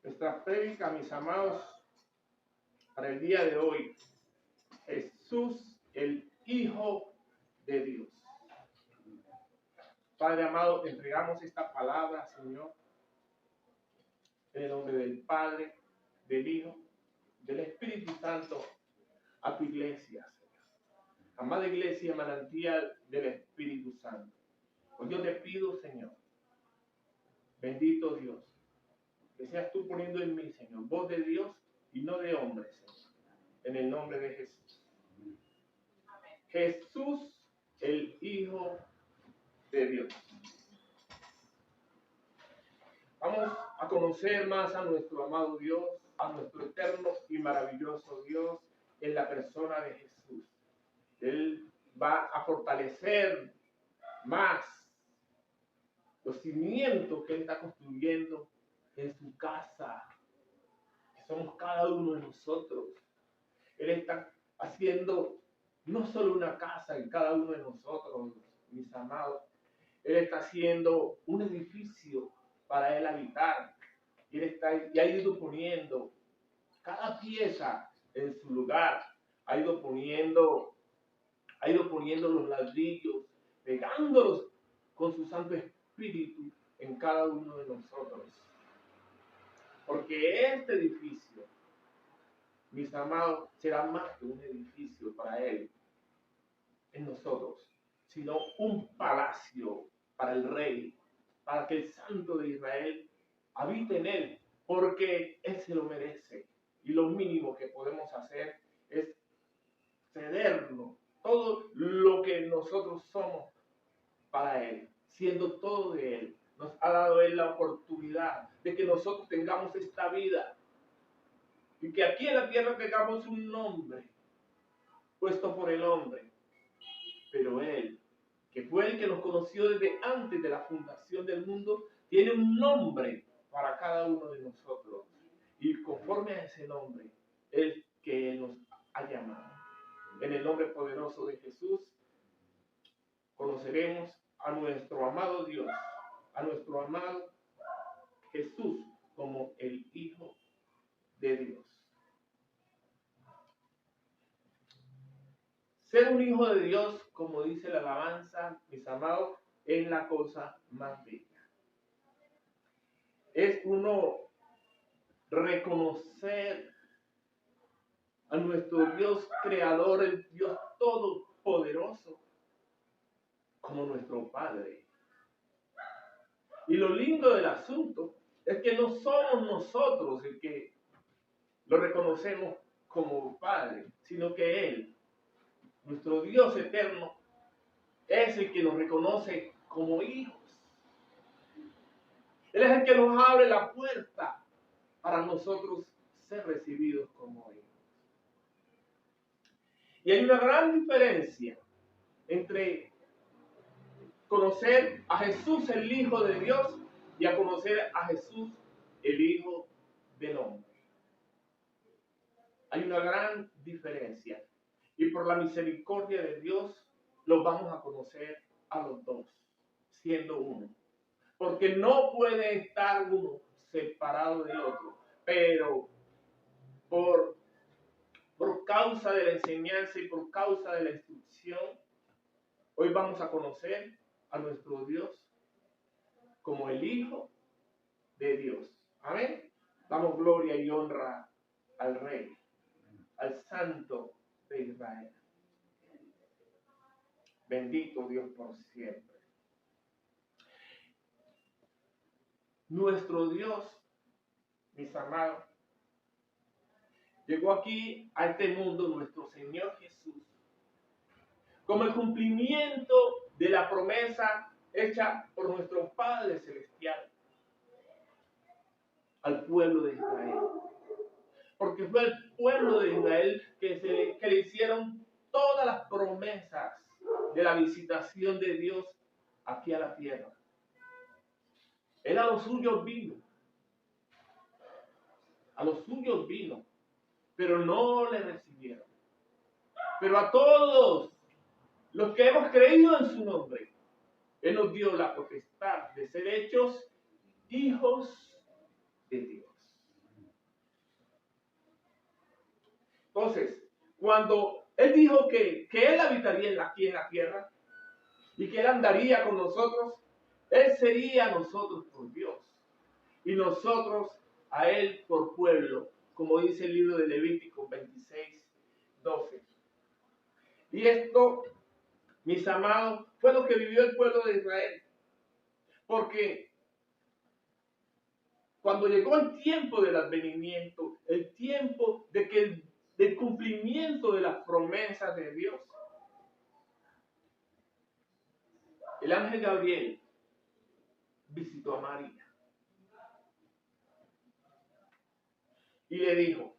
Nuestra prédica, mis amados, para el día de hoy, Jesús, el Hijo de Dios. Padre amado, entregamos esta palabra, Señor, en el nombre del Padre, del Hijo, del Espíritu Santo, a tu iglesia, Señor. Amada iglesia, manantial del Espíritu Santo. Pues yo te pido, Señor, bendito Dios, que seas tú poniendo en mí, Señor, voz de Dios y no de hombre, Señor, en el nombre de Jesús. Jesús, el Hijo de Dios. Vamos a conocer más a nuestro amado Dios, a nuestro eterno y maravilloso Dios en la persona de Jesús. Él va a fortalecer más los cimientos que Él está construyendo en su casa, que somos cada uno de nosotros. Él está haciendo no solo una casa en cada uno de nosotros, mis amados. Él está haciendo un edificio para Él habitar. Y ha ido poniendo cada pieza en su lugar. Ha ido poniendo los ladrillos, pegándolos con su Santo Espíritu en cada uno de nosotros. Porque este edificio, mis amados, será más que un edificio para Él en nosotros, sino un palacio para el Rey, para que el Santo de Israel habite en Él, porque Él se lo merece. Y lo mínimo que podemos hacer es cedernos todo lo que nosotros somos para Él, siendo todo de Él. Nos ha dado Él la oportunidad de que nosotros tengamos esta vida y que aquí en la tierra tengamos un nombre puesto por el hombre. Pero Él, que fue el que nos conoció desde antes de la fundación del mundo, tiene un nombre para cada uno de nosotros. Y conforme a ese nombre, el que Él nos ha llamado. En el nombre poderoso de Jesús, conoceremos a nuestro amado Dios, a nuestro amado Jesús como el Hijo de Dios. Ser un hijo de Dios, como dice la alabanza, mis amados, es la cosa más bella. Es uno reconocer a nuestro Dios creador, el Dios todopoderoso, como nuestro Padre. Y lo lindo del asunto es que no somos nosotros el que lo reconocemos como Padre, sino que Él, nuestro Dios eterno, es el que nos reconoce como hijos. Él es el que nos abre la puerta para nosotros ser recibidos como hijos. Y hay una gran diferencia entre conocer a Jesús, el Hijo de Dios, y a conocer a Jesús, el Hijo del Hombre. Hay una gran diferencia. Y por la misericordia de Dios, los vamos a conocer a los dos, siendo uno. Porque no puede estar uno separado del otro. Pero por causa de la enseñanza y por causa de la instrucción, hoy vamos a conocer a nuestro Dios como el Hijo de Dios. Amén. Damos gloria y honra al Rey, al Santo de Israel. Bendito Dios por siempre. Nuestro Dios, mis amados, llegó aquí a este mundo, nuestro Señor Jesús, como el cumplimiento de la promesa hecha por nuestro Padre Celestial al pueblo de Israel. Porque fue el pueblo de Israel que le hicieron todas las promesas de la visitación de Dios aquí a la tierra. Él a los suyos vino. A los suyos vino, pero no le recibieron. Pero a todos los que hemos creído en su nombre, Él nos dio la potestad de ser hechos hijos de Dios. Entonces, cuando Él dijo que Él habitaría aquí en la tierra y que Él andaría con nosotros, Él sería a nosotros por Dios y nosotros a Él por pueblo, como dice el libro de Levítico 26:12. Y esto, mis amados, fue lo que vivió el pueblo de Israel. Porque cuando llegó el tiempo del advenimiento, el tiempo del cumplimiento de las promesas de Dios, el ángel Gabriel visitó a María y le dijo: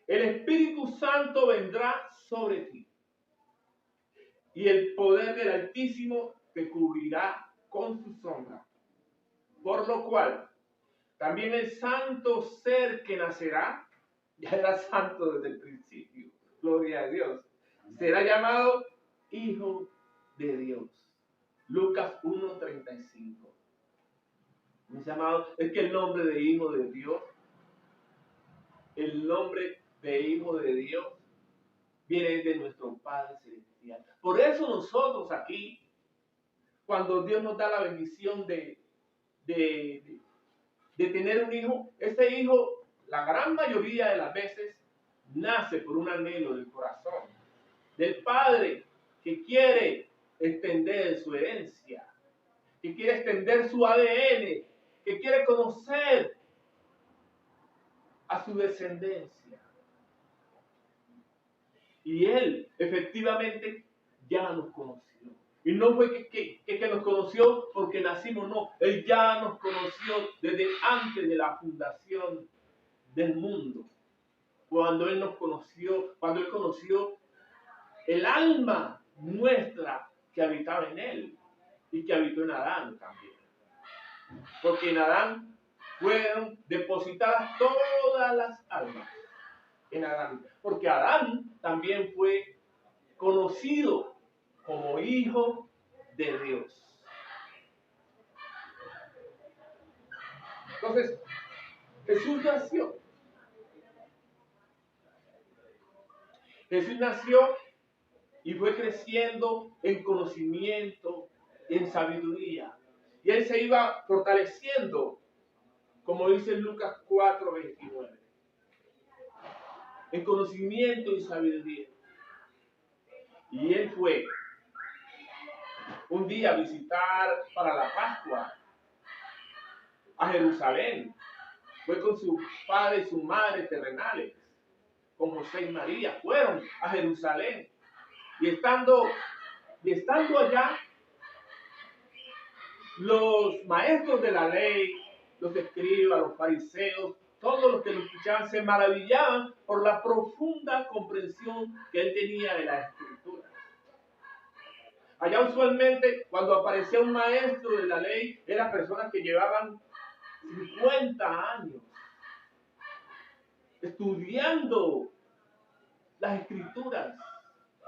el Espíritu Santo vendrá sobre ti y el poder del Altísimo te cubrirá con su sombra. Por lo cual, también el santo ser que nacerá, ya era santo desde el principio, gloria a Dios, será llamado Hijo de Dios. Lucas 1:35. Mis amados, es que el nombre de Hijo de Dios, el nombre de Hijo de Dios, viene de nuestro Padre Celestial. Por eso nosotros aquí, cuando Dios nos da la bendición de tener un hijo, ese hijo, la gran mayoría de las veces, nace por un anhelo del corazón, del Padre que quiere extender su herencia, que quiere extender su ADN, que quiere conocer a su descendencia. Y Él efectivamente ya nos conoció. Y no fue que nos conoció porque nacimos, no. Él ya nos conoció desde antes de la fundación del mundo. Cuando Él nos conoció, cuando Él conoció el alma nuestra que habitaba en Él y que habitó en Adán también. Porque en Adán fueron depositadas todas las almas. En Adán. Porque Adán también fue conocido como hijo de Dios. Entonces, Jesús nació. Jesús nació y fue creciendo en conocimiento, en sabiduría. Y Él se iba fortaleciendo, como dice Lucas 4:29. En conocimiento y sabiduría. Y Él fue un día a visitar para la Pascua a Jerusalén. Fue con su padre y su madre terrenales, con José y María. Fueron a Jerusalén. Y estando allá, los maestros de la ley, los escribas, los fariseos, todos los que lo escuchaban se maravillaban por la profunda comprensión que él tenía de la Escritura. Allá usualmente, cuando aparecía un maestro de la ley, eran personas que llevaban 50 años estudiando las Escrituras,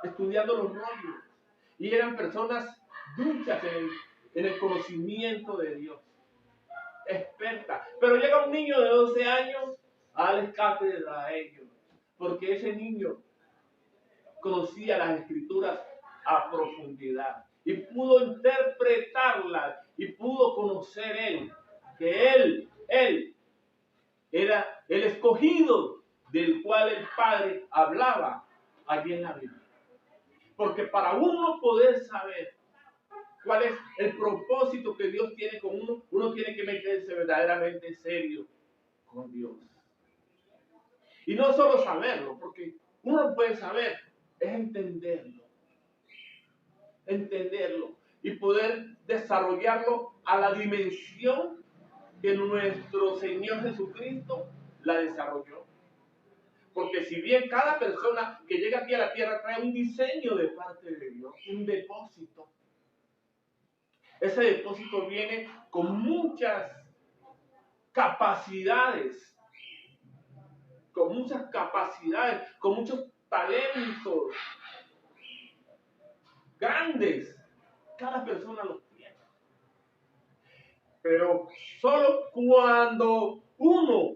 estudiando los rollos, y eran personas duchas en el conocimiento de Dios, expertas. Pero llega un niño de 12 años a darles cátedra a ellos, porque ese niño conocía las Escrituras a profundidad y pudo interpretarlas y pudo conocer que él era el escogido del cual el Padre hablaba allí en la Biblia. Porque para uno poder saber cuál es el propósito que Dios tiene con uno, uno tiene que meterse verdaderamente serio con Dios. Y no solo saberlo, porque uno puede saber, es entenderlo y poder desarrollarlo a la dimensión que nuestro Señor Jesucristo la desarrolló. Porque si bien cada persona que llega aquí a la tierra trae un diseño de parte de Dios, un depósito, ese depósito viene con muchas capacidades, con muchos talentos grandes. Cada persona los tiene. Pero solo cuando uno,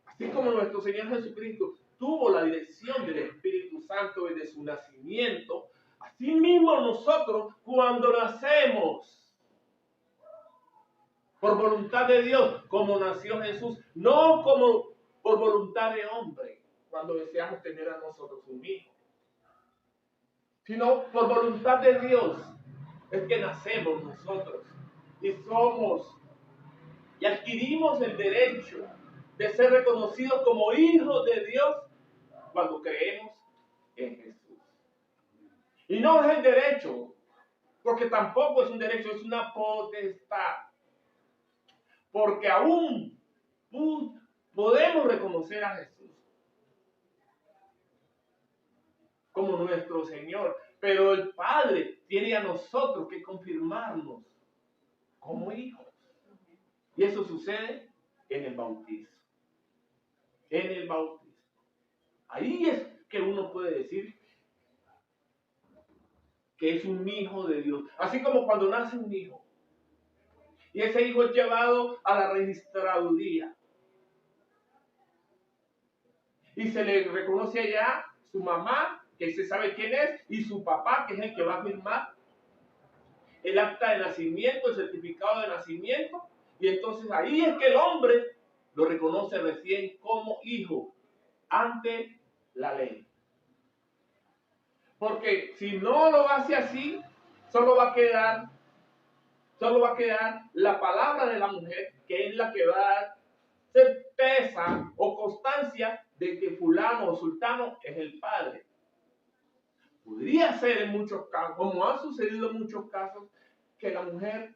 así como nuestro Señor Jesucristo, tuvo la dirección del Espíritu Santo desde su nacimiento, asimismo nosotros cuando nacemos por voluntad de Dios, como nació Jesús, no como por voluntad de hombre, cuando deseamos tener a nosotros un hijo, sino por voluntad de Dios es que nacemos nosotros y somos y adquirimos el derecho de ser reconocidos como hijos de Dios cuando creemos en Jesús. Y no es el derecho, porque tampoco es un derecho, es una potestad. Porque aún podemos reconocer a Jesús como nuestro Señor, pero el Padre tiene a nosotros que confirmarnos como hijos. Y eso sucede en el bautismo. En el bautismo. Ahí es que uno puede decir que es un hijo de Dios. Así como cuando nace un hijo. Y ese hijo es llevado a la registraduría. Y se le reconoce allá su mamá, que se sabe quién es, y su papá, que es el que va a firmar el acta de nacimiento, el certificado de nacimiento. Y entonces ahí es que el hombre lo reconoce recién como hijo ante la ley. Porque si no lo hace así, solo va a quedar la palabra de la mujer, que es la que va a dar certeza o constancia de que fulano o sultano es el padre. Podría ser en muchos casos, como ha sucedido en muchos casos, que la mujer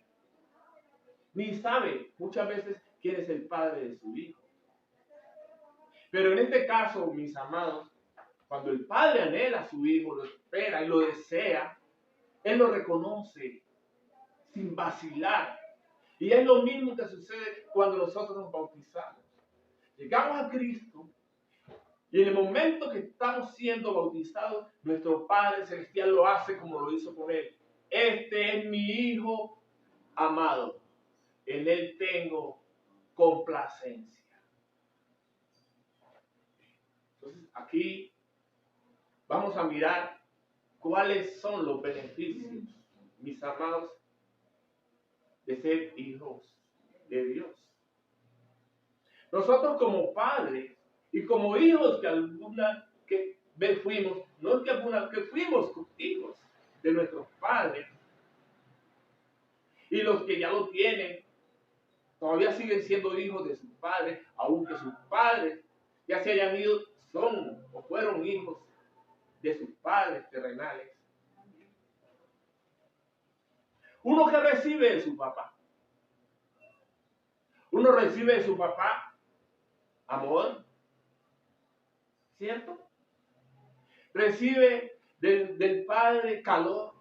ni sabe muchas veces quién es el padre de su hijo. Pero en este caso, mis amados, cuando el padre anhela a su hijo, lo espera y lo desea, él lo reconoce sin vacilar. Y es lo mismo que sucede cuando nosotros nos bautizamos. Llegamos a Cristo y en el momento que estamos siendo bautizados, nuestro Padre Celestial lo hace como lo hizo con él. Este es mi Hijo amado. En él tengo complacencia. Entonces aquí vamos a mirar cuáles son los beneficios, mis amados, de ser hijos de Dios. Nosotros como padres y como hijos que fuimos, no es que alguna que fuimos hijos de nuestros padres, y los que ya lo tienen todavía siguen siendo hijos de sus padres, aunque sus padres ya se hayan ido, son o fueron hijos de sus padres terrenales. Uno que recibe de su papá. Uno recibe de su papá amor, ¿cierto? Recibe del padre calor.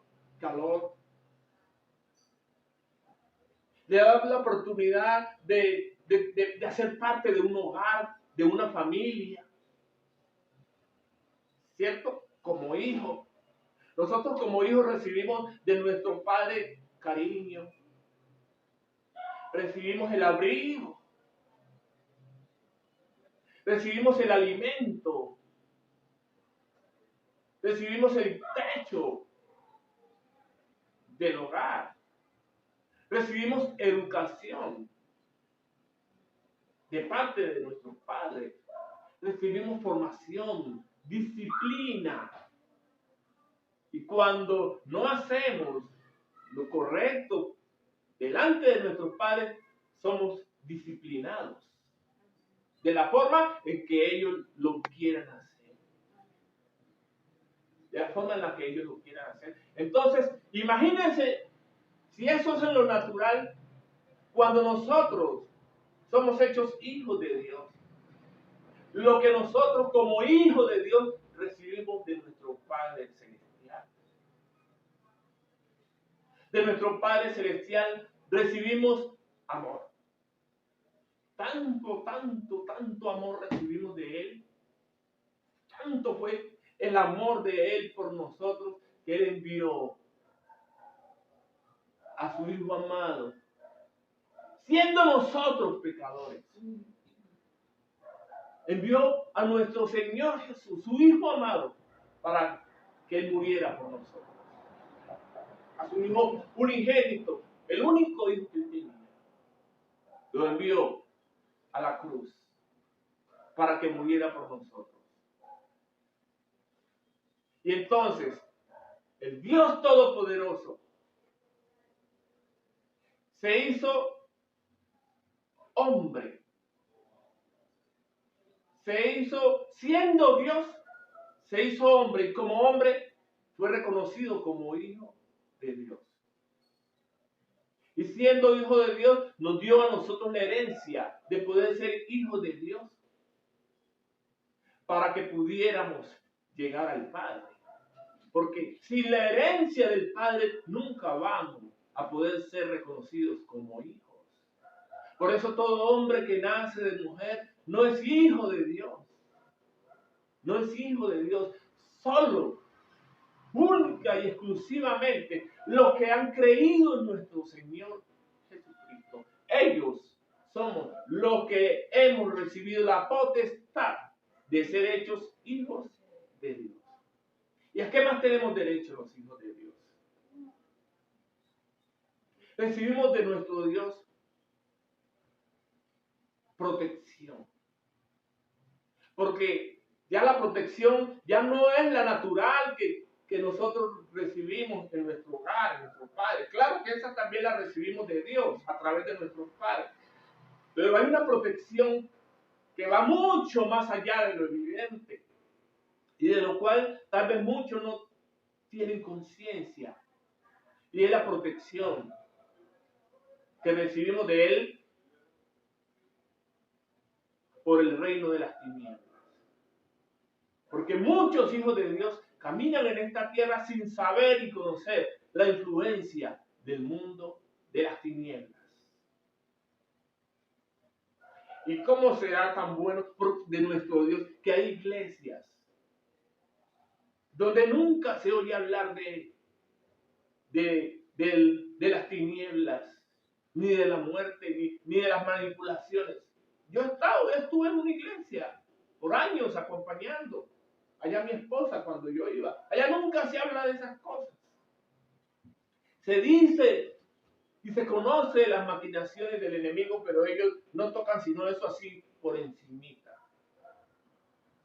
Le da la oportunidad de hacer parte de un hogar, de una familia, ¿cierto? Como hijo. Nosotros como hijos recibimos de nuestro padre cariño, recibimos el abrigo, recibimos el alimento, recibimos el techo del hogar, recibimos educación de parte de nuestros padres, recibimos formación, disciplina. Y cuando no hacemos lo correcto delante de nuestros padres, somos disciplinados de la forma en que ellos lo quieran hacer. De la forma en la que ellos lo quieran hacer. Entonces, imagínense si eso es en lo natural, cuando nosotros somos hechos hijos de Dios. Lo que nosotros como hijos de Dios recibimos de nuestro Padre Celestial. De nuestro Padre Celestial recibimos amor. Tanto amor recibimos de Él. Tanto fue el amor de Él por nosotros que Él envió a su Hijo amado, siendo nosotros pecadores. envió a nuestro Señor Jesús, su Hijo amado, para que Él muriera por nosotros. A su Hijo unigénito, el único Hijo que Él tenía, lo envió a la cruz para que muriera por nosotros. Y entonces, el Dios Todopoderoso se hizo hombre. Se hizo, siendo Dios, se hizo hombre y como hombre fue reconocido como hijo de Dios. Y siendo hijo de Dios, nos dio a nosotros la herencia de poder ser hijos de Dios para que pudiéramos llegar al Padre. Porque sin la herencia del Padre nunca vamos a poder ser reconocidos como hijos. Por eso todo hombre que nace de mujer no es hijo de Dios. No es hijo de Dios. Solo, única y exclusivamente los que han creído en nuestro Señor Jesucristo. Ellos somos los que hemos recibido la potestad de ser hechos hijos de Dios. ¿Y a qué más tenemos derecho los hijos de Dios? Recibimos de nuestro Dios protección. Porque ya la protección ya no es la natural que nosotros recibimos en nuestro hogar, en nuestros padres. Claro que esa también la recibimos de Dios a través de nuestros padres. Pero hay una protección que va mucho más allá de lo evidente y de lo cual tal vez muchos no tienen conciencia. Y es la protección que recibimos de Él por el reino de las tinieblas. Porque muchos hijos de Dios caminan en esta tierra sin saber y conocer la influencia del mundo de las tinieblas. ¿Y cómo será tan bueno de nuestro Dios que hay iglesias donde nunca se oye hablar de las tinieblas, ni de la muerte, ni de las manipulaciones? Yo estuve en una iglesia por años acompañando allá mi esposa cuando yo iba. Allá nunca se habla de esas cosas. Se dice y se conoce las maquinaciones del enemigo, pero ellos no tocan sino eso así por encimita.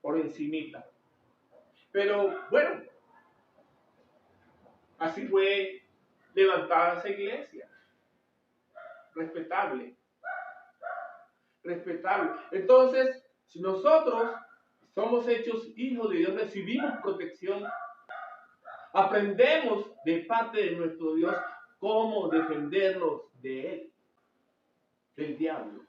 Por encimita. Pero bueno, así fue levantada esa iglesia. Respetable. Respetable. Entonces, si nosotros somos hechos hijos de Dios, recibimos protección, aprendemos de parte de nuestro Dios cómo defendernos de Él, del diablo.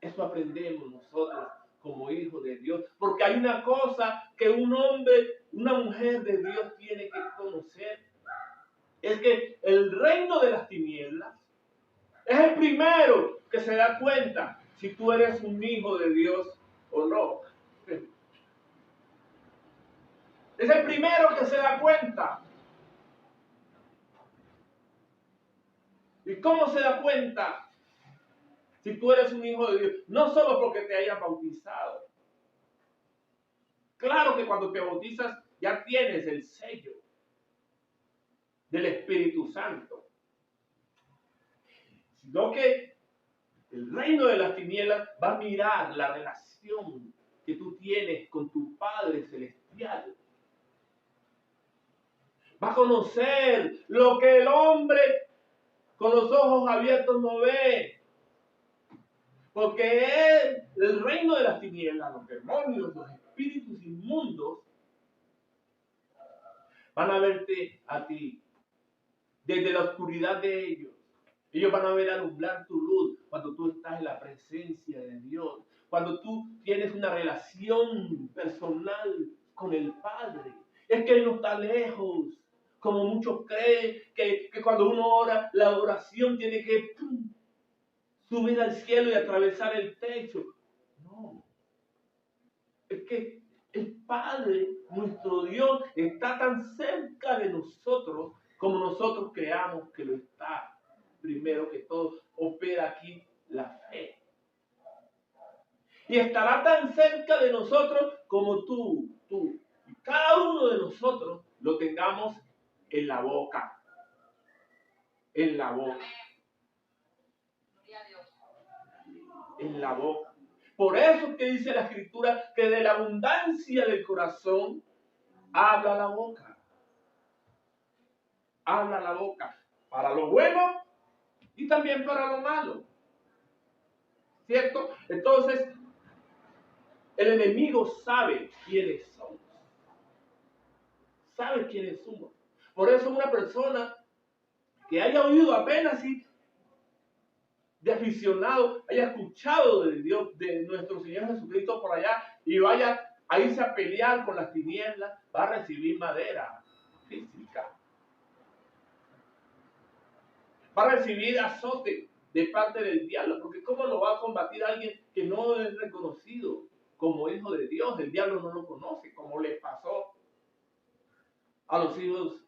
Eso aprendemos nosotros como hijos de Dios, porque hay una cosa que un hombre, una mujer de Dios tiene que conocer. Es que el reino de las tinieblas es el primero que se da cuenta si tú eres un hijo de Dios o no. Es el primero que se da cuenta. ¿Y cómo se da cuenta si tú eres un hijo de Dios? No solo porque te hayas bautizado. Claro que cuando te bautizas ya tienes el sello del Espíritu Santo. Sino que el reino de las tinieblas va a mirar la relación que tú tienes con tu Padre Celestial. Va a conocer lo que el hombre con los ojos abiertos no ve. Porque el reino de las tinieblas, los demonios, los espíritus inmundos, van a verte a ti desde la oscuridad de ellos. Ellos van a ver alumbrar tu luz cuando tú estás en la presencia de Dios. Cuando tú tienes una relación personal con el Padre. Es que Él no está lejos. Como muchos creen que cuando uno ora, la oración tiene que subir al cielo y atravesar el techo. No. Es que el Padre, nuestro Dios, está tan cerca de nosotros como nosotros creamos que lo está. Primero que todo, opera aquí la fe. Y estará tan cerca de nosotros como tú. Y cada uno de nosotros lo tengamos en la boca. En la boca. En la boca. Por eso es que dice la Escritura que de la abundancia del corazón habla la boca. Habla la boca. Para lo bueno y también para lo malo. ¿Cierto? Entonces, el enemigo sabe quiénes somos. Sabe quiénes somos. Por eso una persona que haya oído apenas así de aficionado, haya escuchado de Dios, de nuestro Señor Jesucristo por allá, y vaya a irse a pelear con las tinieblas, va a recibir madera física. Va a recibir azote de parte del diablo, porque ¿cómo lo va a combatir alguien que no es reconocido como hijo de Dios? El diablo no lo conoce, como le pasó a los hijos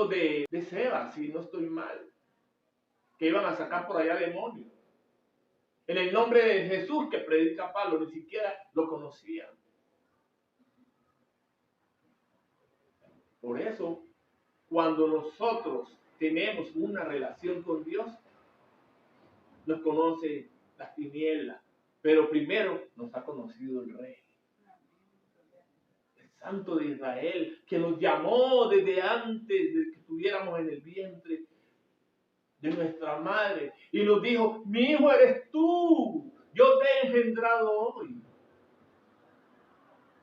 de Seba, si no estoy mal, que iban a sacar por allá demonios. En el nombre de Jesús que predica Pablo, ni siquiera lo conocían. Por eso, cuando nosotros tenemos una relación con Dios, nos conoce las tinieblas, pero primero nos ha conocido el Rey, el Santo de Israel, que nos llamó desde antes de que estuviéramos en el vientre de nuestra madre, y nos dijo: mi hijo eres tú, yo te he engendrado hoy.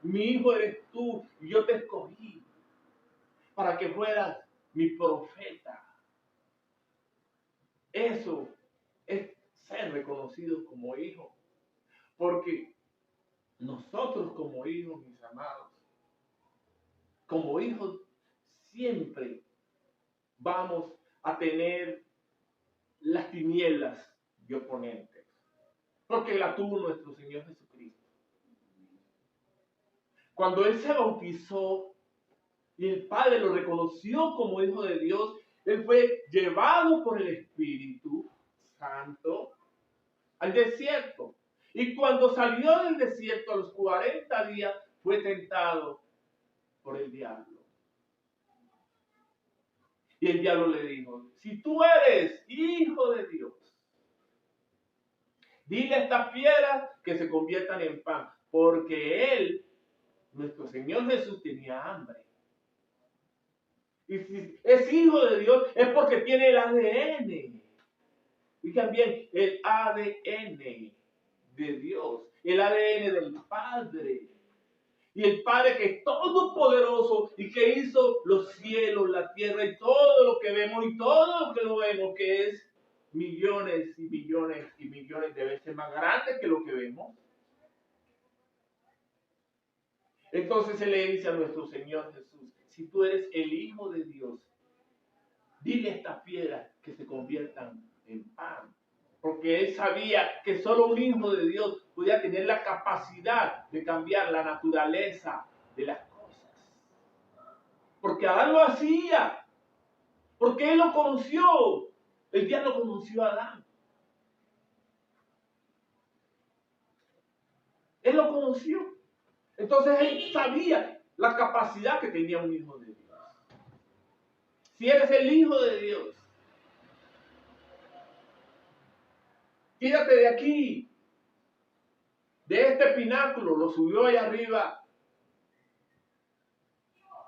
Mi hijo eres tú, y yo te escogí para que fueras mi profeta. Eso es ser reconocido como hijo, porque nosotros como hijos, mis amados, como hijos siempre vamos a tener las tinieblas de oponentes, porque la tuvo nuestro Señor Jesucristo. Cuando Él se bautizó y el Padre lo reconoció como hijo de Dios, Él fue llevado por el Espíritu Santo al desierto. Y cuando salió del desierto a los 40 días, fue tentado por el diablo. Y el diablo le dijo: si tú eres hijo de Dios, dile a estas piedras que se conviertan en pan. Porque Él, nuestro Señor Jesús, tenía hambre. Y si es hijo de Dios, es porque tiene el ADN. Y también el ADN de Dios, el ADN del Padre. Y el Padre que es todopoderoso y que hizo los cielos, la tierra y todo lo que vemos y todo lo que no vemos, que es millones y millones y millones de veces más grande que lo que vemos. Entonces Él le dice a nuestro Señor Jesús: si tú eres el Hijo de Dios, dile a estas piedras que se conviertan en pan. Porque Él sabía que solo un hijo de Dios podía tener la capacidad de cambiar la naturaleza de las cosas. Porque Adán lo hacía. Porque Él lo conoció. El diablo conoció a Adán. Él lo conoció. Entonces Él sabía la capacidad que tenía un hijo de Dios. Si eres el hijo de Dios, tírate de aquí, de este pináculo. Lo subió allá arriba,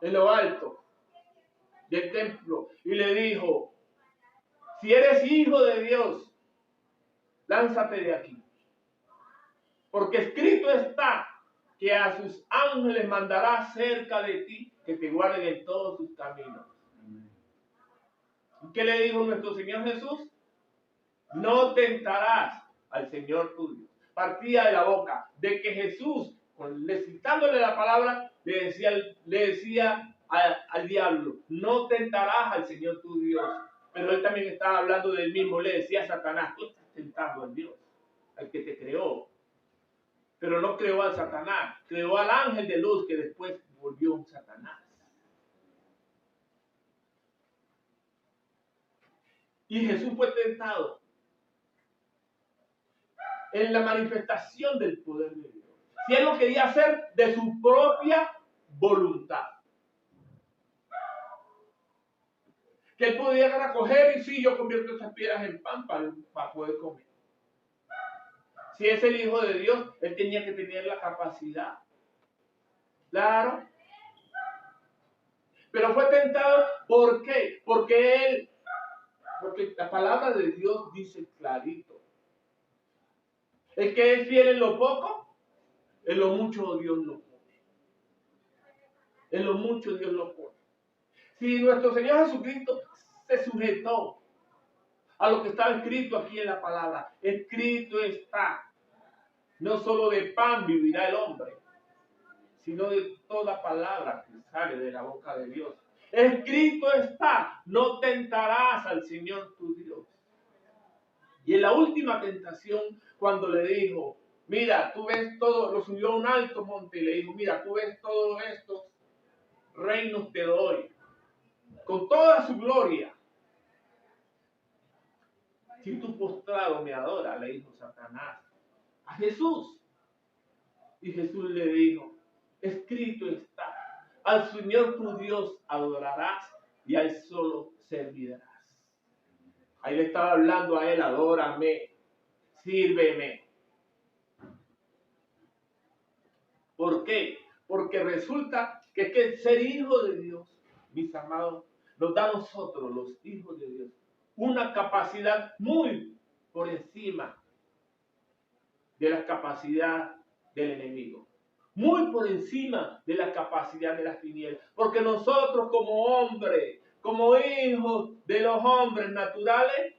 en lo alto del templo, y le dijo: si eres hijo de Dios, lánzate de aquí. Porque escrito está que a sus ángeles mandará cerca de ti, que te guarden en todos sus caminos. ¿Y qué le dijo nuestro Señor Jesús? No tentarás al Señor tu Dios. Partía de la boca de que Jesús, citándole la palabra, le decía al diablo: no tentarás al Señor tu Dios. Pero él también estaba hablando del mismo. Le decía a Satanás: tú estás tentando al Dios, al que te creó. Pero no creó al Satanás, creó al ángel de luz, que después volvió un Satanás. Y Jesús fue tentado en la manifestación del poder de Dios. Si Él lo quería hacer de su propia voluntad. Que Él pudiera recoger y sí, yo convierto esas piedras en pan para poder comer. Si es el Hijo de Dios, Él tenía que tener la capacidad. Claro. Pero fue tentado, ¿por qué? Porque la palabra de Dios dice clarito. El que es fiel en lo poco, en lo mucho Dios lo pone. En lo mucho Dios lo pone. Si nuestro Señor Jesucristo se sujetó a lo que estaba escrito aquí en la palabra, escrito está, no solo de pan vivirá el hombre, sino de toda palabra que sale de la boca de Dios. Escrito está, no tentarás al Señor tu Dios. Y en la última tentación, cuando le dijo, mira, tú ves todo, lo subió a un alto monte y le dijo, mira, tú ves todos estos reinos te doy, con toda su gloria. Si tú postrado me adoras, le dijo Satanás a Jesús. Y Jesús le dijo, escrito está, al Señor tu Dios adorarás y a Él solo servirás. Ahí le estaba hablando a Él, adórame, sírveme. ¿Por qué? Porque resulta que es que ser hijo de Dios, mis amados, nos da a nosotros, los hijos de Dios, una capacidad muy por encima de la capacidad del enemigo. Muy por encima de la capacidad de las tinieblas. Porque nosotros como hombres, como hijos de los hombres naturales,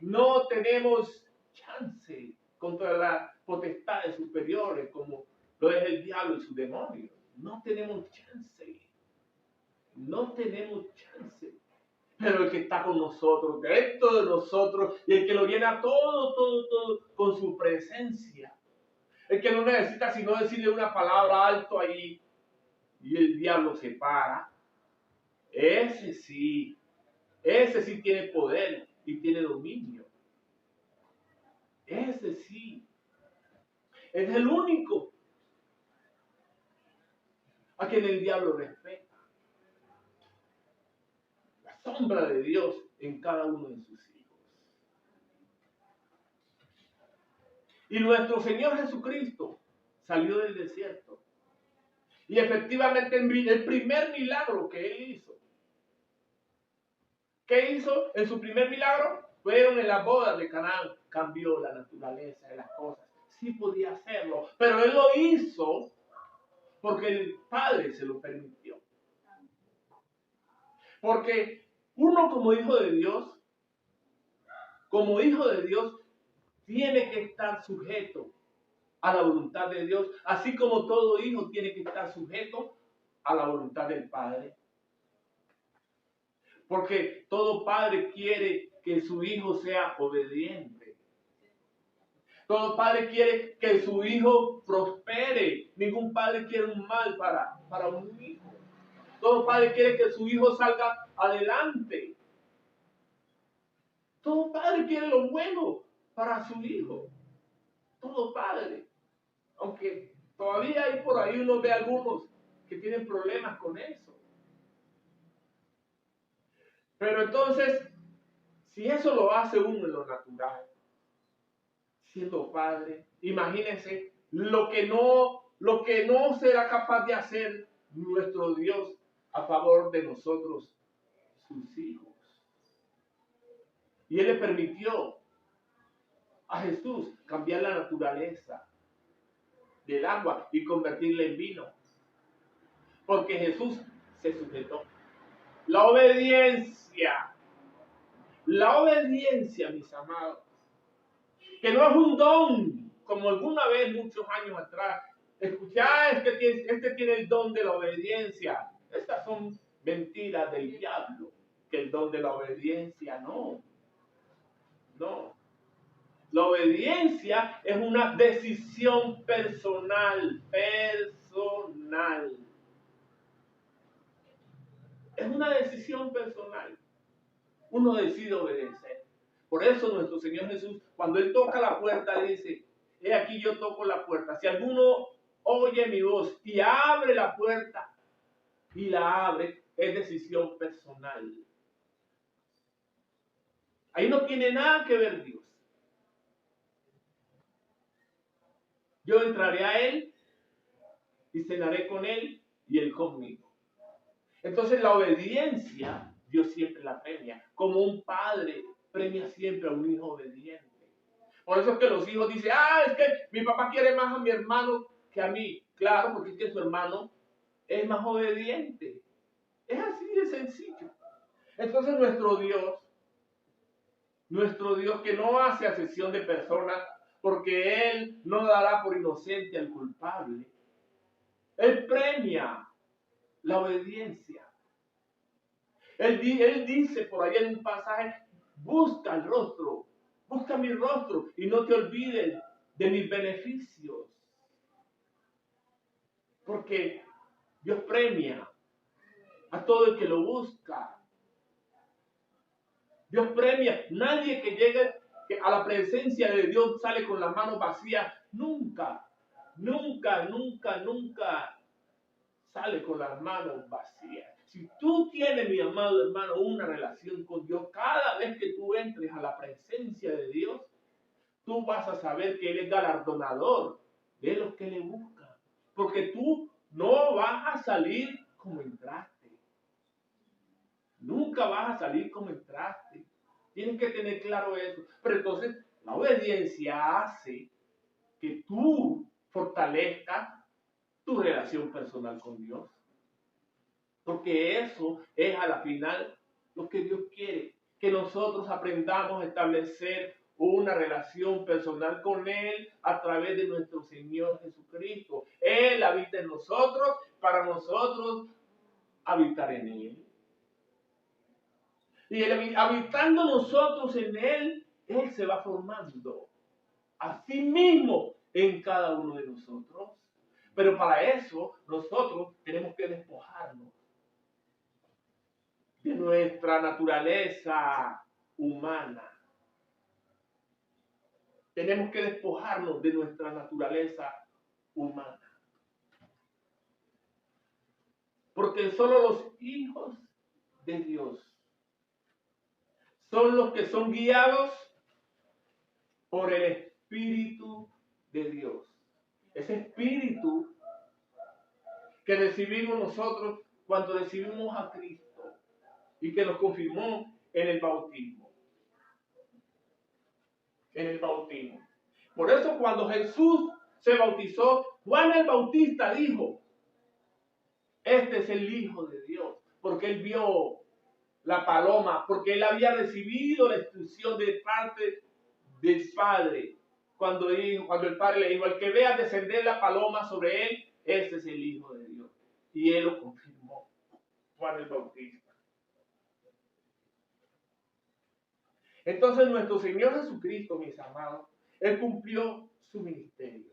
no tenemos chance contra las potestades superiores como lo es el diablo y sus demonios. No tenemos chance. No tenemos chance. Pero el que está con nosotros, dentro de nosotros, y el que lo llena todo con su presencia. El que no necesita sino decirle una palabra alto ahí y el diablo se para. Ese sí tiene poder y tiene dominio. Ese sí. Es el único a quien el diablo respeta. La sombra de Dios en cada uno de sus hijos. Y nuestro Señor Jesucristo salió del desierto. Y efectivamente el primer milagro que Él hizo. ¿Qué hizo en su primer milagro? Fueron en las bodas de Canaán. Cambió la naturaleza de las cosas. Sí podía hacerlo, pero Él lo hizo porque el Padre se lo permitió. Porque uno como hijo de Dios, tiene que estar sujeto a la voluntad de Dios, así como todo hijo tiene que estar sujeto a la voluntad del Padre. Porque todo padre quiere que su hijo sea obediente. Todo padre quiere que su hijo prospere. Ningún padre quiere un mal para un hijo. Todo padre quiere que su hijo salga adelante. Todo padre quiere lo bueno para su hijo. Todo padre. Aunque todavía hay por ahí uno ve algunos que tienen problemas con eso. Pero entonces, si eso lo hace uno en lo natural, siendo padre, imagínense lo que no será capaz de hacer nuestro Dios a favor de nosotros, sus hijos. Y Él le permitió a Jesús cambiar la naturaleza del agua y convertirla en vino. Porque Jesús se sujetó. La obediencia, mis amados, que no es un don, como alguna vez, muchos años atrás, escuché, este tiene el don de la obediencia. Estas son mentiras del diablo, que el don de la obediencia no. La obediencia es una decisión personal. Es una decisión personal. Uno decide obedecer. Por eso nuestro Señor Jesús, cuando Él toca la puerta, dice, he aquí yo toco la puerta. Si alguno oye mi voz y abre la puerta y la abre, es decisión personal. Ahí no tiene nada que ver Dios. Yo entraré a Él y cenaré con Él y Él conmigo. Entonces la obediencia, Dios siempre la premia. Como un padre premia siempre a un hijo obediente. Por eso es que los hijos dicen, es que mi papá quiere más a mi hermano que a mí. Claro, porque es que su hermano es más obediente. Es así de sencillo. Entonces nuestro Dios que no hace acepción de personas, porque Él no dará por inocente al culpable. Él premia la obediencia. Él dice por ahí en un pasaje, busca el rostro, busca mi rostro y no te olvides de mis beneficios. Porque Dios premia a todo el que lo busca. Dios premia. Nadie que llegue a la presencia de Dios sale con las manos vacías. Nunca, nunca, nunca, nunca sale con las manos vacías. Si tú tienes, mi amado hermano, una relación con Dios, cada vez que tú entres a la presencia de Dios, tú vas a saber que Él es galardonador de los que le buscan. Porque tú no vas a salir como entraste. Nunca vas a salir como entraste. Tienes que tener claro eso. Pero entonces la obediencia hace que tú fortalezcas tu relación personal con Dios. Porque eso es a la final lo que Dios quiere. Que nosotros aprendamos a establecer una relación personal con Él a través de nuestro Señor Jesucristo. Él habita en nosotros para nosotros habitar en Él. Y habitando nosotros en Él, Él se va formando a sí mismo en cada uno de nosotros. Pero para eso nosotros tenemos que despojarnos de nuestra naturaleza humana. Tenemos que despojarnos de nuestra naturaleza humana. Porque solo los hijos de Dios son los que son guiados por el Espíritu de Dios. Ese Espíritu que recibimos nosotros cuando recibimos a Cristo y que nos confirmó en el bautismo. En el bautismo. Por eso cuando Jesús se bautizó, Juan el Bautista dijo, este es el Hijo de Dios, porque él vio la paloma, porque él había recibido la instrucción de parte del Padre, cuando el Padre le dijo, al que vea descender la paloma sobre él, ese es el Hijo de Dios. Y él lo confirmó, Juan el Bautista. Entonces nuestro Señor Jesucristo, mis amados, Él cumplió su ministerio.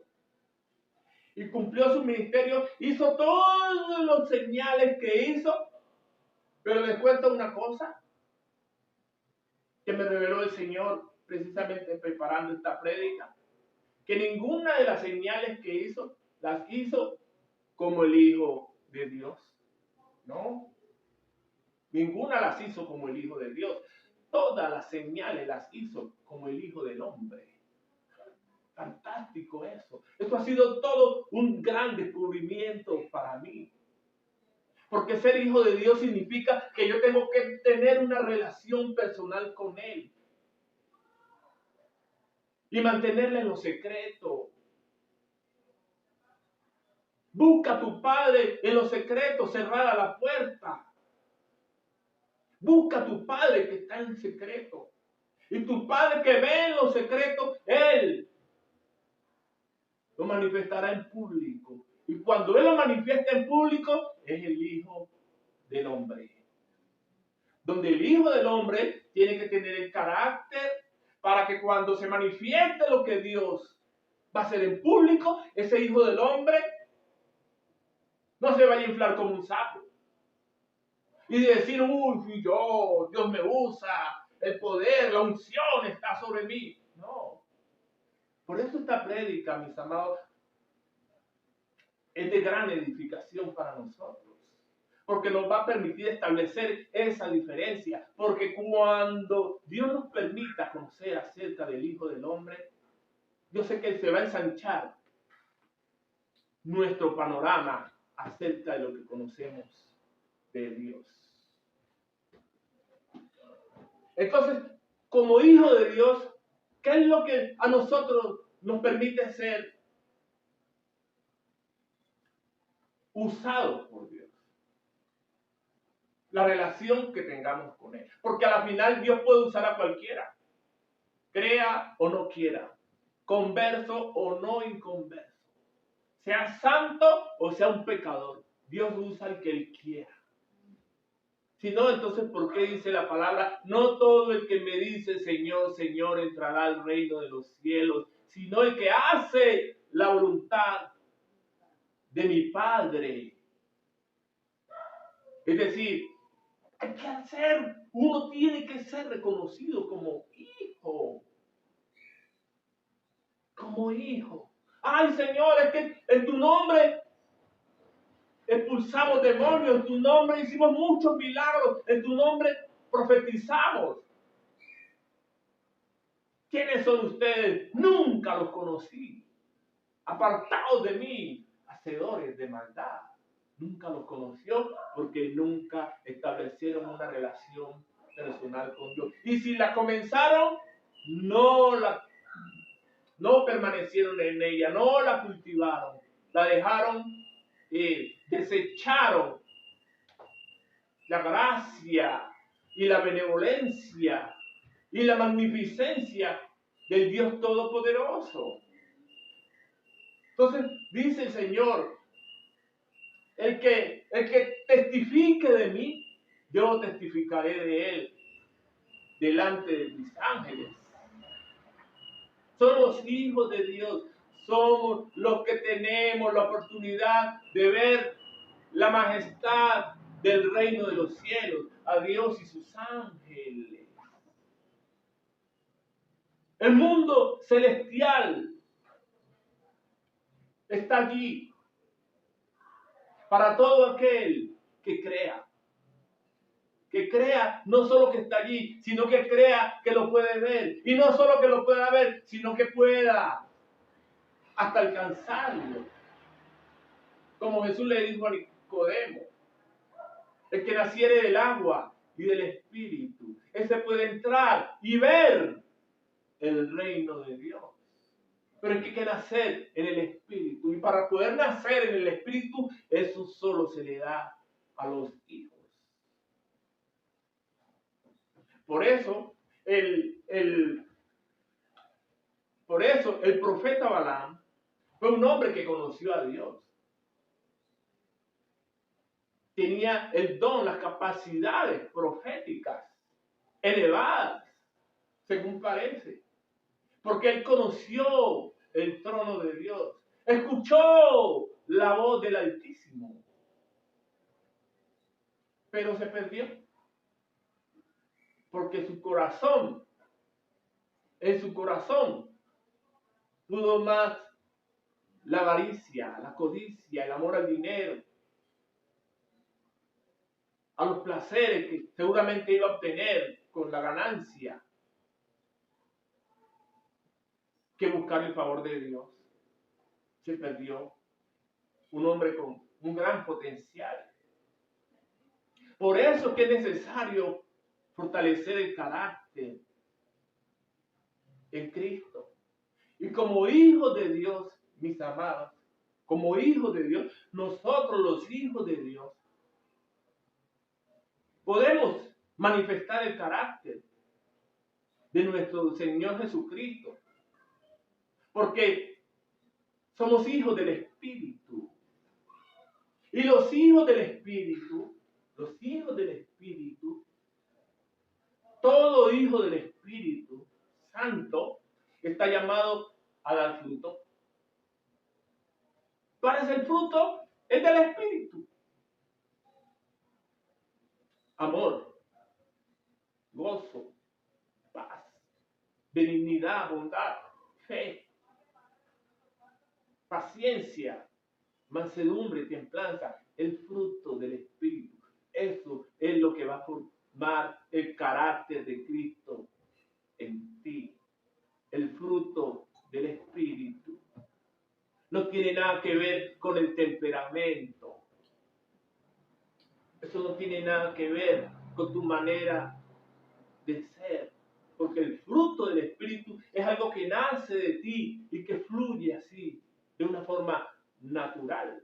Y cumplió su ministerio, hizo todos los señales que hizo, pero les cuento una cosa que me reveló el Señor precisamente preparando esta prédica, que ninguna de las señales que hizo, las hizo como el Hijo de Dios. No, ninguna las hizo como el Hijo de Dios. Todas las señales las hizo como el Hijo del Hombre. Fantástico eso. Esto ha sido todo un gran descubrimiento para mí. Porque ser hijo de Dios significa que yo tengo que tener una relación personal con Él. Y mantenerla en lo secreto. Busca a tu Padre en lo secreto, cerrada la puerta. Busca a tu Padre que está en secreto. Y tu Padre que ve en lo secreto, Él lo manifestará en público. Y cuando Él lo manifiesta en público, es el Hijo del Hombre. Donde el Hijo del Hombre tiene que tener el carácter para que cuando se manifieste lo que Dios va a hacer en público, ese Hijo del Hombre no se vaya a inflar como un sapo. Y decir, uy, Dios me usa, el poder, la unción está sobre mí. No. Por Por eso esta prédica, mis amados, es de gran edificación para nosotros. Porque nos va a permitir establecer esa diferencia. Porque cuando Dios nos permita conocer acerca del Hijo del Hombre, yo sé que se va a ensanchar nuestro panorama acerca de lo que conocemos de Dios. Entonces, como hijo de Dios, ¿qué es lo que a nosotros nos permite ser usados por Dios? La relación que tengamos con Él. Porque a la final Dios puede usar a cualquiera, crea o no quiera, converso o no inconverso, sea santo o sea un pecador. Dios usa al que Él quiera. Si no, entonces, ¿por qué dice la palabra? No todo el que me dice Señor, Señor entrará al reino de los cielos, sino el que hace la voluntad de mi Padre. Es decir, hay que hacer, uno tiene que ser reconocido como hijo. Como hijo. Ay, Señor, es que en tu nombre expulsamos demonios, en tu nombre hicimos muchos milagros, en tu nombre profetizamos. ¿Quiénes son ustedes? Nunca los conocí. Apartados de mí, hacedores de maldad. Nunca los conoció porque nunca establecieron una relación personal con Dios. Y si la comenzaron, no permanecieron en ella, no la cultivaron, la dejaron, desecharon la gracia y la benevolencia y la magnificencia del Dios Todopoderoso. Entonces dice el Señor, el que testifique de mí, yo testificaré de él delante de mis ángeles. Son los hijos de Dios, somos los que tenemos la oportunidad de ver la majestad del reino de los cielos, a Dios y sus ángeles. El mundo celestial está allí para todo aquel que crea. Que crea no solo que está allí, sino que crea que lo puede ver. Y no solo que lo pueda ver, sino que pueda hasta alcanzarlo. Como Jesús le dijo a Nicodemo, el que naciere del agua y del espíritu, ese puede entrar y ver el reino de Dios. Pero hay que nacer en el espíritu. Y para poder nacer en el espíritu, eso solo se le da a los hijos. Por eso, el profeta Balaam fue un hombre que conoció a Dios. Tenía el don, las capacidades proféticas elevadas, según parece. Porque él conoció el trono de Dios. Escuchó la voz del Altísimo. Pero se perdió. Porque en su corazón, pudo más la avaricia, la codicia, el amor al dinero, a los placeres que seguramente iba a obtener con la ganancia, que buscar el favor de Dios. Se perdió un hombre con un gran potencial. Por eso es que es necesario fortalecer el carácter en Cristo. Y como hijos de Dios, mis amados, como hijos de Dios, nosotros los hijos de Dios, podemos manifestar el carácter de nuestro Señor Jesucristo. Porque somos hijos del Espíritu. Y los hijos del Espíritu, todo hijo del Espíritu Santo está llamado a dar fruto. ¿Cuál es el fruto? Es del Espíritu. Amor, gozo, paz, benignidad, bondad, fe, paciencia, mansedumbre, templanza, el fruto del Espíritu. Eso es lo que va a formar el carácter de Cristo en ti. El fruto del Espíritu. No tiene nada que ver con el temperamento. Eso no tiene nada que ver con tu manera de ser. Porque el fruto del Espíritu es algo que nace de ti y que fluye así, de una forma natural.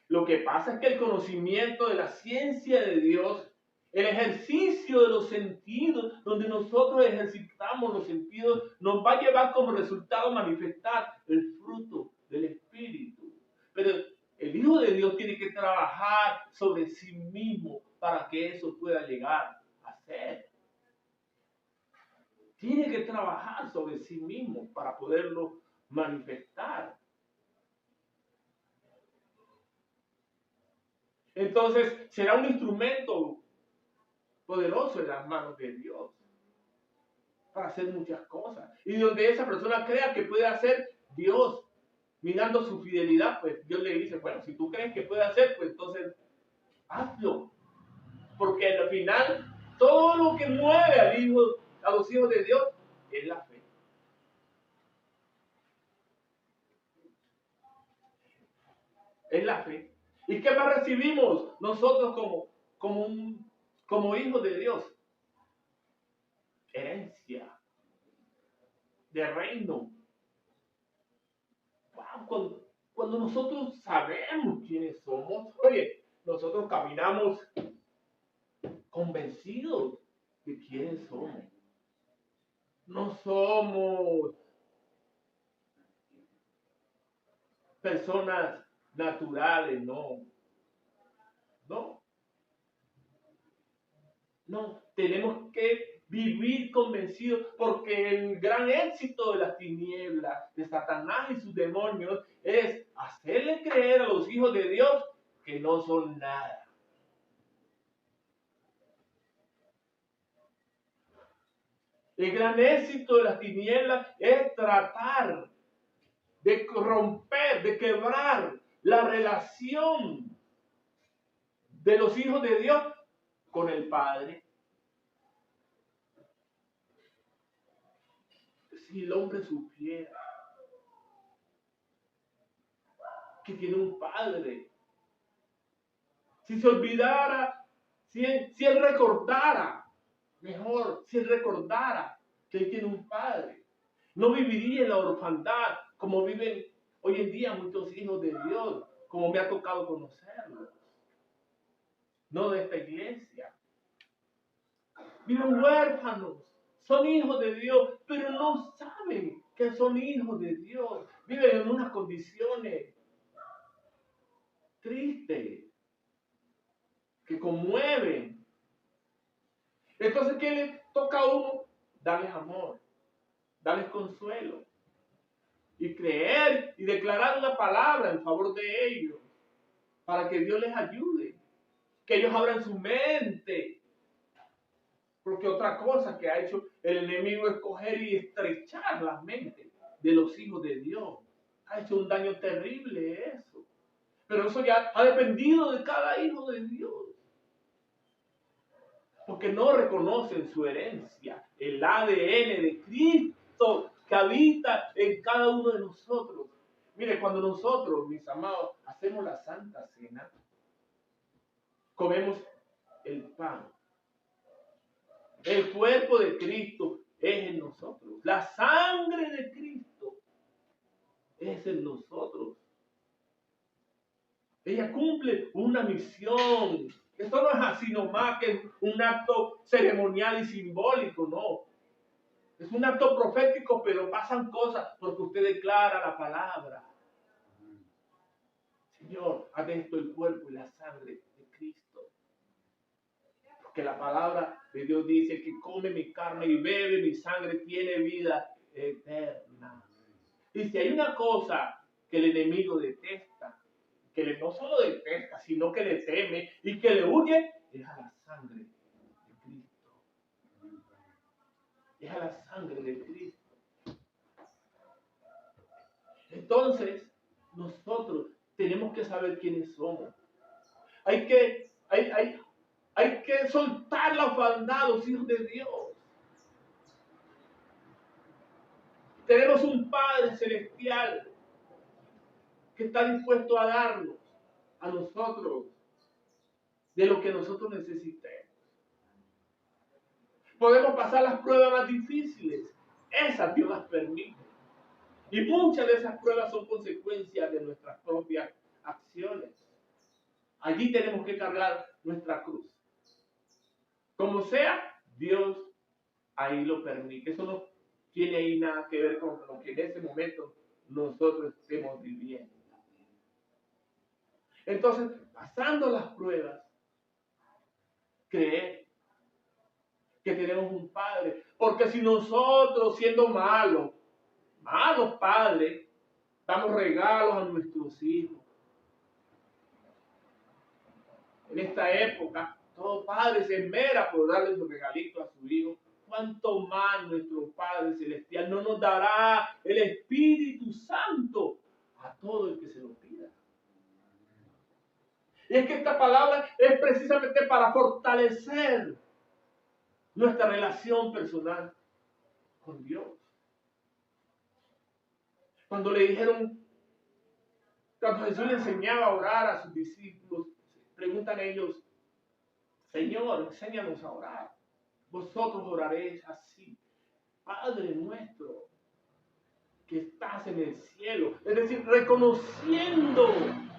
Lo que pasa es que el conocimiento de la ciencia de Dios, el ejercicio de los sentidos, donde nosotros ejercitamos los sentidos, nos va a llevar como resultado manifestar el fruto del Espíritu. Pero el Hijo de Dios tiene que trabajar sobre sí mismo para que eso pueda llegar a ser. Tiene que trabajar sobre sí mismo para poderlo manifestar. Entonces será un instrumento poderoso en las manos de Dios para hacer muchas cosas. Y donde esa persona crea que puede hacer, Dios, mirando su fidelidad, pues Dios le dice, bueno, si tú crees que puede hacer, pues entonces hazlo. Porque al final, todo lo que mueve a los hijos de Dios, es la fe. Es la fe. ¿Y qué más recibimos nosotros como hijos de Dios? Herencia de reino. Wow, cuando nosotros sabemos quiénes somos, oye, nosotros caminamos convencidos de quiénes somos. No somos personas naturales, no. No, no, tenemos que vivir convencidos porque el gran éxito de las tinieblas, de Satanás y sus demonios, es hacerle creer a los hijos de Dios que no son nada. El gran éxito de las tinieblas es tratar de romper, de quebrar la relación de los hijos de Dios con el Padre. Si el hombre supiera que tiene un Padre, si se olvidara, si él recordara, mejor, si él recordara que él tiene un Padre, no viviría en la orfandad como viven hoy en día muchos hijos de Dios, como me ha tocado conocerlos. No de esta iglesia. Viven huérfanos, son hijos de Dios, pero no saben que son hijos de Dios. Viven en unas condiciones tristes, que conmueven. Entonces, ¿qué le toca a uno? Darles amor, darles consuelo y creer y declarar una palabra en favor de ellos para que Dios les ayude, que ellos abran su mente. Porque otra cosa que ha hecho el enemigo es coger y estrechar la mente de los hijos de Dios. Ha hecho un daño terrible eso. Pero eso ya ha dependido de cada hijo de Dios. Porque no reconocen su herencia, el ADN de Cristo que habita en cada uno de nosotros. Mire, cuando nosotros, mis amados, hacemos la Santa Cena, comemos el pan. El cuerpo de Cristo es en nosotros. La sangre de Cristo es en nosotros. Ella cumple una misión. Esto no es así nomás que es un acto ceremonial y simbólico, no. Es un acto profético, pero pasan cosas porque usted declara la palabra. Señor, haz de esto el cuerpo y la sangre de Cristo. Porque la palabra de Dios dice que come mi carne y bebe mi sangre, tiene vida eterna. Y si hay una cosa que el enemigo detesta, que no solo detesta, sino que le teme y que le huye, es a la sangre de Cristo. Es a la sangre de Cristo. Entonces, nosotros tenemos que saber quiénes somos. Hay que soltar la orfandad, los hijos de Dios. Tenemos un Padre celestial que está dispuesto a darnos a nosotros de lo que nosotros necesitemos. Podemos pasar las pruebas más difíciles. Esas Dios las permite. Y muchas de esas pruebas son consecuencias de nuestras propias acciones. Allí tenemos que cargar nuestra cruz. Como sea, Dios ahí lo permite. Eso no tiene ahí nada que ver con lo que en ese momento nosotros estemos viviendo. Entonces, pasando las pruebas, creer que tenemos un Padre. Porque si nosotros, siendo malos padres, damos regalos a nuestros hijos. En esta época, todo padre se esmera por darle su regalito a su hijo. ¿Cuánto más nuestro Padre Celestial no nos dará el Espíritu Santo a todo el que se lo pida? Y es que esta palabra es precisamente para fortalecer nuestra relación personal con Dios. Cuando Jesús le enseñaba a orar a sus discípulos, preguntan ellos, Señor, enséñanos a orar. Vosotros oraréis así: Padre nuestro que estás en el cielo. Es decir, reconociendo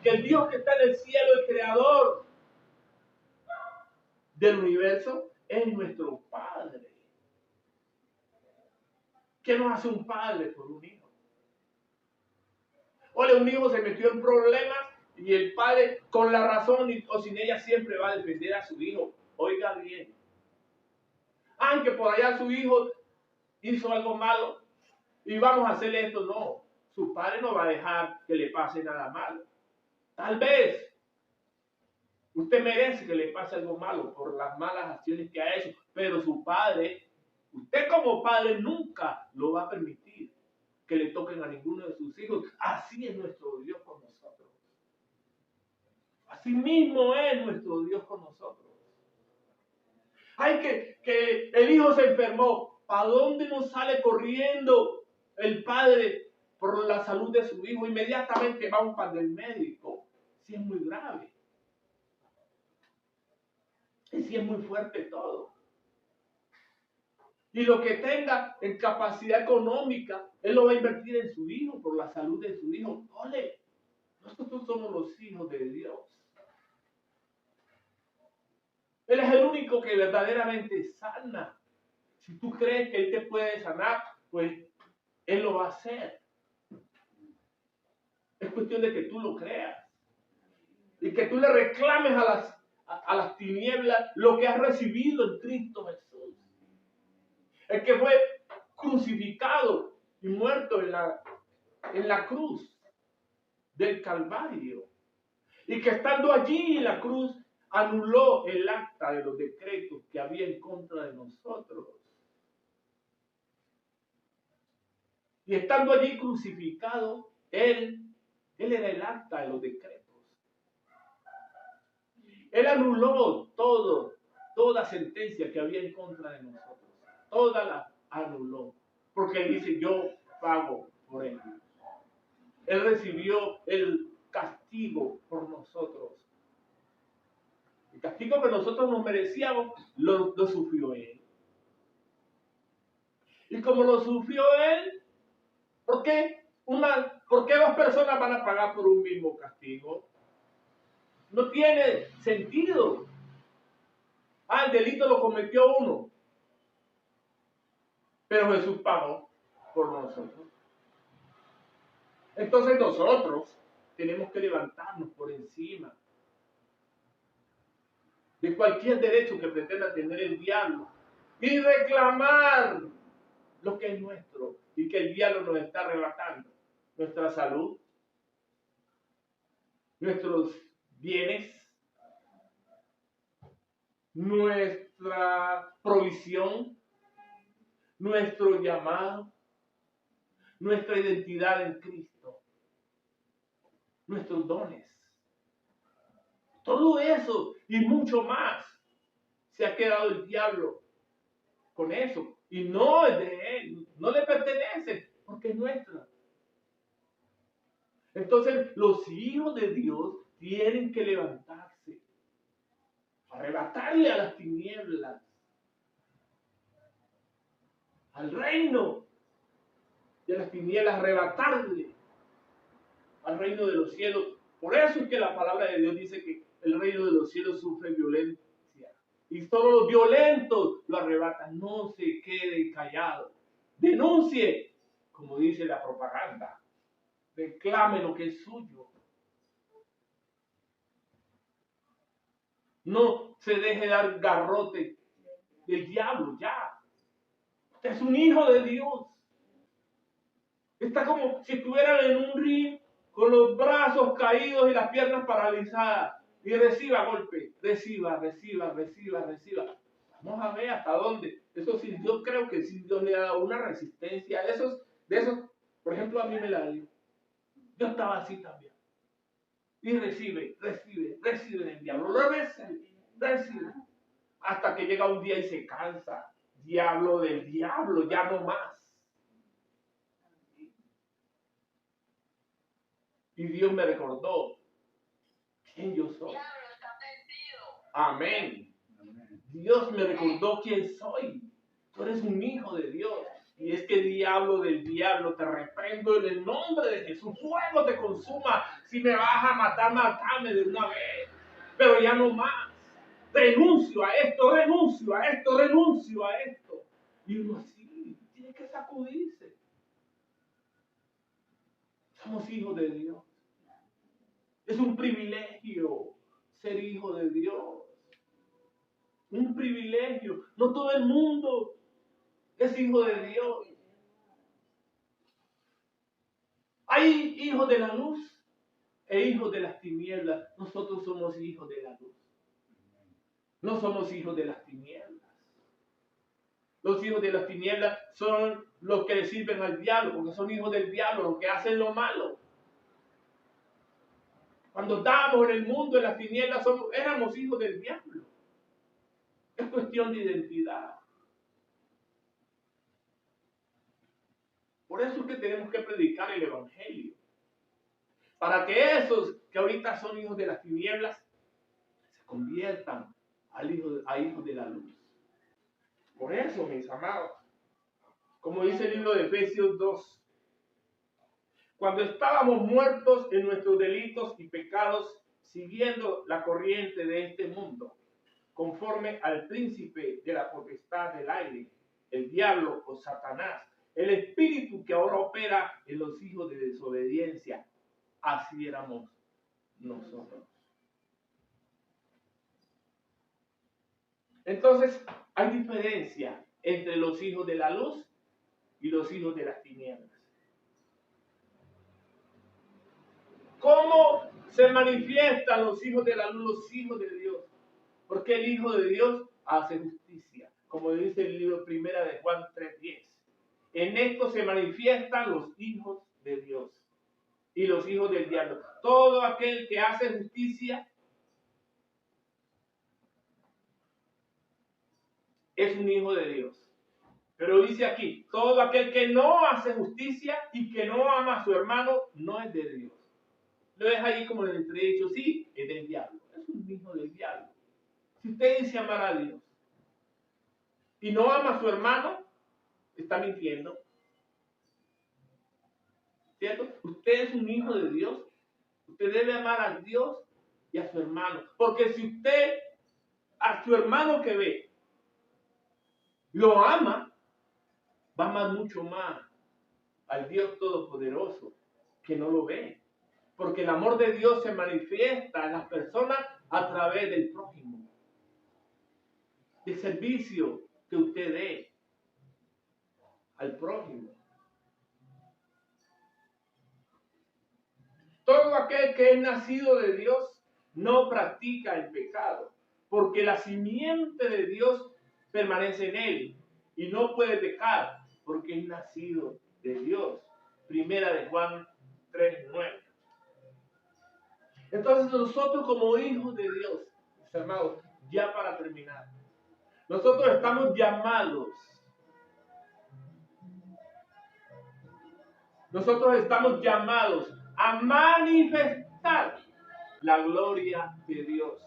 que el Dios que está en el cielo, el creador del universo, es nuestro Padre. ¿Qué nos hace un padre por un hijo? Oye, un hijo se metió en problemas y el padre, con la razón o sin ella, siempre va a defender a su hijo. Oiga bien. Aunque por allá su hijo hizo algo malo y vamos a hacerle esto, no. Su padre no va a dejar que le pase nada malo. Tal vez usted merece que le pase algo malo por las malas acciones que ha hecho, pero su padre, usted como padre nunca lo va a permitir que le toquen a ninguno de sus hijos. Así es nuestro Dios con nosotros. Así mismo es nuestro Dios con nosotros. Hay que el hijo se enfermó. ¿Para dónde nos sale corriendo el padre por la salud de su hijo? Inmediatamente vamos para el médico. Si es muy grave. Y si es muy fuerte todo. Y lo que tenga en capacidad económica, él lo va a invertir en su hijo, por la salud de su hijo. Ole, nosotros somos los hijos de Dios. Él es el único que verdaderamente sana. Si tú crees que Él te puede sanar, pues Él lo va a hacer. Es cuestión de que tú lo creas. Y que tú le reclames a las tinieblas lo que has recibido en Cristo Jesús. El que fue crucificado y muerto en la cruz del Calvario. Y que estando allí en la cruz anuló el acta de los decretos que había en contra de nosotros. Y estando allí crucificado, Él era el acta de los decretos. Él anuló toda sentencia que había en contra de nosotros. Toda la anuló. Porque Él dice, yo pago por Él. Él recibió el castigo por nosotros. El castigo que nosotros nos merecíamos, lo sufrió Él. Y como lo sufrió Él, ¿por qué dos personas van a pagar por un mismo castigo? No tiene sentido. El delito lo cometió uno, pero Jesús pagó por nosotros. Entonces nosotros tenemos que levantarnos por encima de cualquier derecho que pretenda tener el diablo y reclamar lo que es nuestro y que el diablo nos está arrebatando: nuestra salud, nuestros bienes, nuestra provisión, nuestro llamado, nuestra identidad en Cristo. nuestros dones. Todo eso y mucho más se ha quedado el diablo con eso. Y no es de él, no le pertenece, porque es nuestra. Entonces los hijos de Dios tienen que levantarse, arrebatarle a las tinieblas, al reino de las tinieblas, arrebatarle al reino de los cielos. Por eso es que la palabra de Dios dice que el reino de los cielos sufre violencia. Y solo los violentos lo arrebatan. No se quede callado. Denuncie, como dice la propaganda. Reclame lo que es suyo. No se deje dar garrote del diablo ya. Usted es un hijo de Dios. Está como si estuvieran en un ring con los brazos caídos y las piernas paralizadas. Y reciba golpe, reciba. Vamos a ver hasta dónde. Eso sí, yo creo que sí Dios le ha dado una resistencia. De esos, por ejemplo, a mí me la dio. Yo estaba así también. Y recibe del diablo. Lo recibe. Hasta que llega un día y se cansa. Diablo del diablo, ya no más. Y Dios me recordó quién yo soy. Amén. Dios me recordó quién soy. Tú eres un hijo de Dios. Y es que diablo del diablo, te reprendo en el nombre de Jesús. Fuego te consuma. Si me vas a matar, matame de una vez. Pero ya no más. Renuncio a esto. Y uno así, tiene que sacudirse. Somos hijos de Dios. Es un privilegio ser hijo de Dios. Un privilegio. No todo el mundo es hijo de Dios. Hay hijos de la luz e hijos de las tinieblas. Nosotros somos hijos de la luz. No somos hijos de las tinieblas. Los hijos de las tinieblas son los que le sirven al diablo, porque son hijos del diablo, los que hacen lo malo. Cuando estábamos en el mundo, en las tinieblas, éramos hijos del diablo. Es cuestión de identidad. Por eso es que tenemos que predicar el evangelio. Para que esos que ahorita son hijos de las tinieblas se conviertan a hijos de la luz. Por eso, mis amados, como dice el libro de Efesios 2, cuando estábamos muertos en nuestros delitos y pecados, siguiendo la corriente de este mundo, conforme al príncipe de la potestad del aire, el diablo o Satanás, el espíritu que ahora opera en los hijos de desobediencia, así éramos nosotros. Entonces, hay diferencia entre los hijos de la luz y los hijos de las tinieblas. ¿Cómo se manifiestan los hijos de la luz, los hijos de Dios? Porque el Hijo de Dios hace justicia, como dice el libro primera de Juan 3:10. En esto se manifiestan los hijos de Dios y los hijos del diablo. Todo aquel que hace justicia es un hijo de Dios. Pero dice aquí, todo aquel que no hace justicia y que no ama a su hermano, no es de Dios. Lo deja ahí como en el entredicho, sí, es del diablo. Es un hijo del diablo. Si usted dice amar a Dios y no ama a su hermano, está mintiendo. ¿Cierto? Usted es un hijo de Dios. Usted debe amar a Dios y a su hermano. Porque si usted a su hermano que ve lo ama, va a amar mucho más al Dios Todopoderoso que no lo ve. Porque el amor de Dios se manifiesta en las personas a través del prójimo. Del servicio que usted dé al prójimo. Todo aquel que es nacido de Dios no practica el pecado, porque la simiente de Dios permanece en él y no puede pecar, porque es nacido de Dios. Primera de Juan 3:9. Entonces nosotros como hijos de Dios, mis amados, ya para terminar, nosotros estamos llamados. Nosotros estamos llamados a manifestar la gloria de Dios.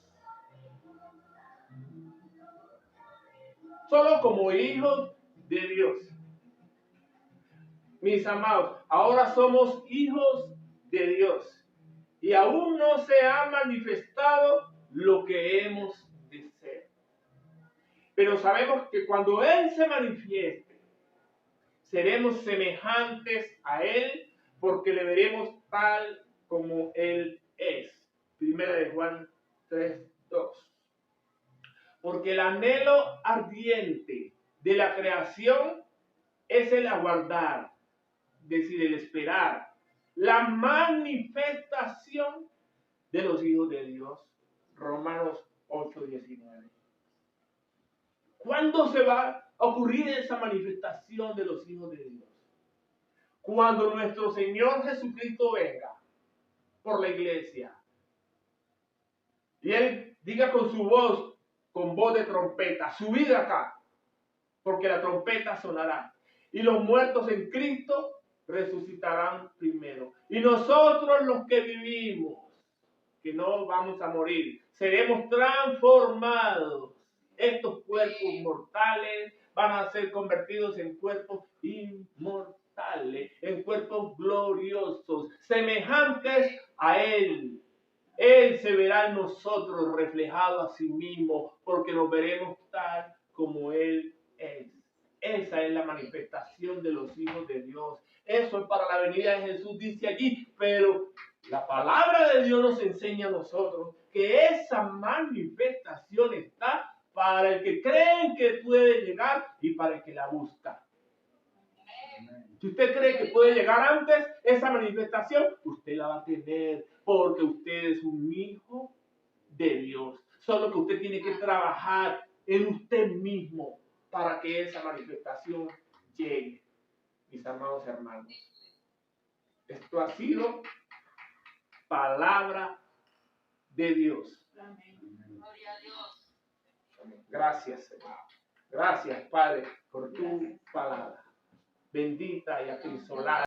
Solo como hijos de Dios. Mis amados, ahora somos hijos de Dios. Y aún no se ha manifestado lo que hemos de ser. Pero sabemos que cuando Él se manifieste, seremos semejantes a Él porque le veremos tal como Él es. Primera de Juan 3:2. Porque el anhelo ardiente de la creación es el aguardar, es decir, el esperar, la manifestación de los hijos de Dios. Romanos 8:19. ¿Cuándo se va a ocurrir esa manifestación de los hijos de Dios? Cuando nuestro Señor Jesucristo venga por la iglesia y Él diga con su voz, con voz de trompeta, subid acá, porque la trompeta sonará. Y los muertos en Cristo resucitarán primero. Y nosotros los que vivimos, que no vamos a morir, seremos transformados. Estos cuerpos mortales van a ser convertidos en cuerpos inmortales, en cuerpos gloriosos, semejantes a Él. Él se verá en nosotros reflejado a sí mismo, porque nos veremos tal como Él es. Esa es la manifestación de los hijos de Dios. Eso es para la venida de Jesús, dice allí, pero la palabra de Dios nos enseña a nosotros que esa manifestación está para el que creen que puede llegar y para el que la busca. Si usted cree que puede llegar antes, esa manifestación, usted la va a tener porque usted es un hijo de Dios. Solo que usted tiene que trabajar en usted mismo para que esa manifestación llegue. Mis amados hermanos, esto ha sido palabra de Dios. Gloria a Dios. Gracias, Señor. Gracias, Padre, por tu palabra. Bendita y acrisolada.